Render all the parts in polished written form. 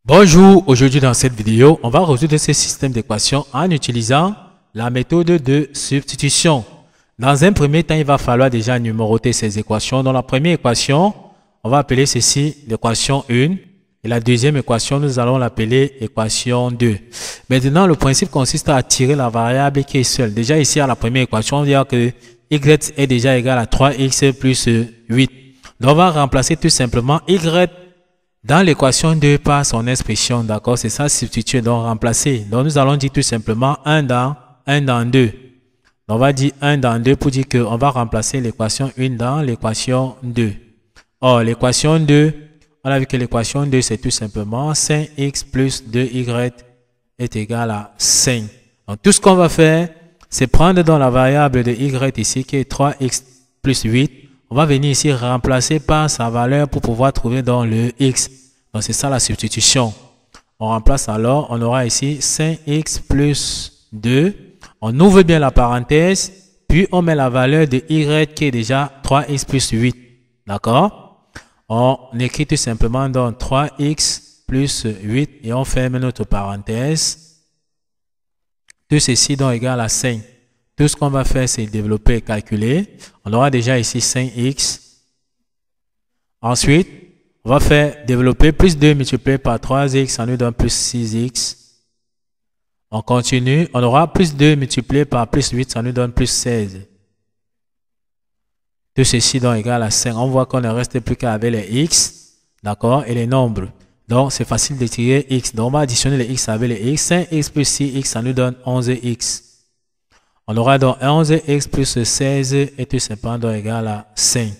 Bonjour, aujourd'hui dans cette vidéo, on va résoudre ce système d'équations en utilisant la méthode de substitution. Dans un premier temps, il va falloir déjà numéroter ces équations. Dans la première équation, on va appeler ceci l'équation 1 et la deuxième équation, nous allons l'appeler équation 2. Maintenant, le principe consiste à tirer la variable qui est seule. Déjà ici, à la première équation, on dit que y est déjà égal à 3x plus 8. Donc, on va remplacer tout simplement y dans l'équation 2 par son expression, d'accord? C'est ça, substituer, donc remplacer. Donc, nous allons dire tout simplement 1 dans 2. Donc, on va dire 1 dans 2 pour dire qu'on va remplacer l'équation 1 dans l'équation 2. Or, l'équation 2, on a vu que l'équation 2, c'est tout simplement 5x plus 2y est égal à 5. Donc, tout ce qu'on va faire, c'est prendre dans la variable de y ici, qui est 3x plus 8. On va venir ici remplacer par sa valeur pour pouvoir trouver dans le x. Donc, c'est ça la substitution. On remplace alors, on aura ici 5x plus 2. On ouvre bien la parenthèse, puis on met la valeur de y qui est déjà 3x plus 8. D'accord? On écrit tout simplement dans 3x plus 8 et on ferme notre parenthèse. Tout ceci donc égal à 5. Tout ce qu'on va faire, c'est développer et calculer. On aura déjà ici 5x. Ensuite, on va faire développer plus 2 multiplié par 3x, ça nous donne plus 6x. On continue, on aura plus 2 multiplié par plus 8, ça nous donne plus 16. Tout ceci donc égal à 5. On voit qu'on ne reste plus qu'avec les x, d'accord, et les nombres. Donc, c'est facile de tirer x. Donc, on va additionner les x avec les x. 5x plus 6x, ça nous donne 11x. On aura donc 11x plus 16 est tout simplement donc égal à 5.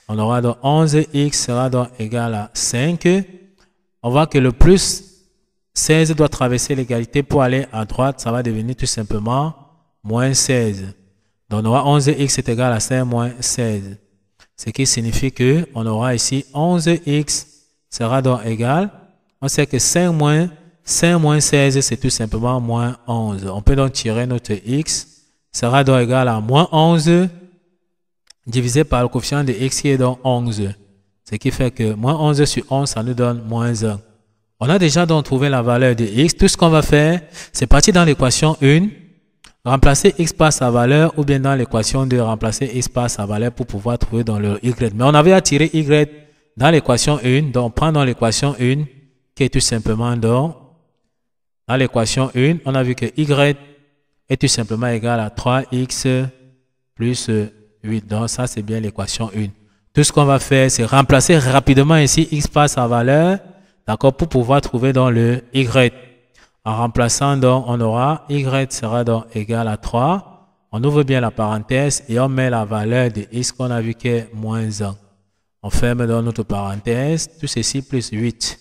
On aura donc 11x sera donc égal à 5. On voit que le plus 16 doit traverser l'égalité pour aller à droite. Ça va devenir tout simplement moins 16. Donc on aura 11x est égal à 5 moins 16. Ce qui signifie que on aura ici 11x sera donc égal. On sait que 5 moins 16 c'est tout simplement moins 11. On peut donc tirer notre x sera donc égal à moins 11 divisé par le coefficient de x qui est donc 11. Ce qui fait que moins 11 sur 11, ça nous donne moins 1. On a déjà donc trouvé la valeur de x. Tout ce qu'on va faire, c'est partir dans l'équation 1, remplacer x par sa valeur, ou bien dans l'équation 2, remplacer x par sa valeur pour pouvoir trouver dans le y. Mais on avait attiré y dans l'équation 1, donc on prend dans l'équation 1, qui est tout simplement dans l'équation 1, on a vu que y est tout simplement égal à 3x plus 8. Donc, ça, c'est bien l'équation 1. Tout ce qu'on va faire, c'est remplacer rapidement ici x par sa valeur, d'accord, pour pouvoir trouver dans le y. En remplaçant, donc, on aura y sera donc égal à 3. On ouvre bien la parenthèse et on met la valeur de x qu'on a vu qui est moins 1. On ferme dans notre parenthèse, tout ceci plus 8.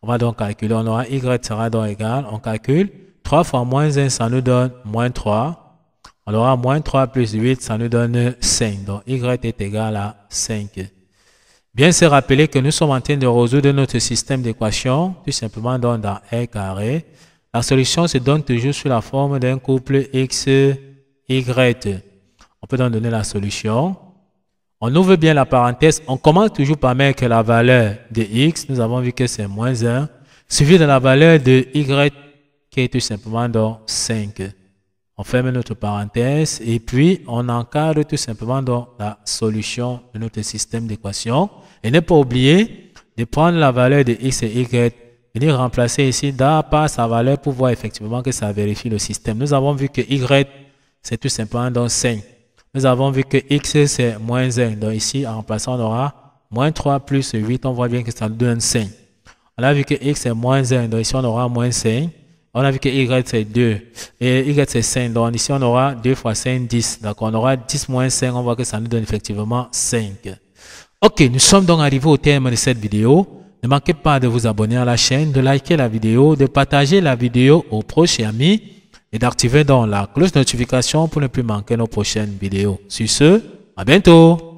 On va donc calculer, on aura y sera donc égal, on calcule. 3 fois moins 1, ça nous donne moins 3. On aura moins 3 plus 8, ça nous donne 5. Donc, y est égal à 5. Bien se rappeler que nous sommes en train de résoudre notre système d'équations, tout simplement dans R carré. La solution se donne toujours sous la forme d'un couple x, y. On peut donc donner la solution. On ouvre bien la parenthèse. On commence toujours par mettre la valeur de x. Nous avons vu que c'est moins 1. Suivi de la valeur de y, qui est tout simplement dans 5. On ferme notre parenthèse et puis on encadre tout simplement dans la solution de notre système d'équation. Et ne pas oublier de prendre la valeur de x et y et de remplacer ici par sa valeur pour voir effectivement que ça vérifie le système. Nous avons vu que y c'est tout simplement dans 5. Nous avons vu que x c'est moins 1. Donc ici en remplaçant on aura moins 3 plus 8. On voit bien que ça nous donne 5. On a vu que x est moins 1. Donc ici on aura moins 5. On a vu que y c'est 2 et y c'est 5. Donc ici on aura 2 fois 5, 10. Donc on aura 10 moins 5. On voit que ça nous donne effectivement 5. Ok, nous sommes donc arrivés au terme de cette vidéo. Ne manquez pas de vous abonner à la chaîne, de liker la vidéo, de partager la vidéo aux proches et amis et d'activer donc la cloche de notification pour ne plus manquer nos prochaines vidéos. Sur ce, à bientôt.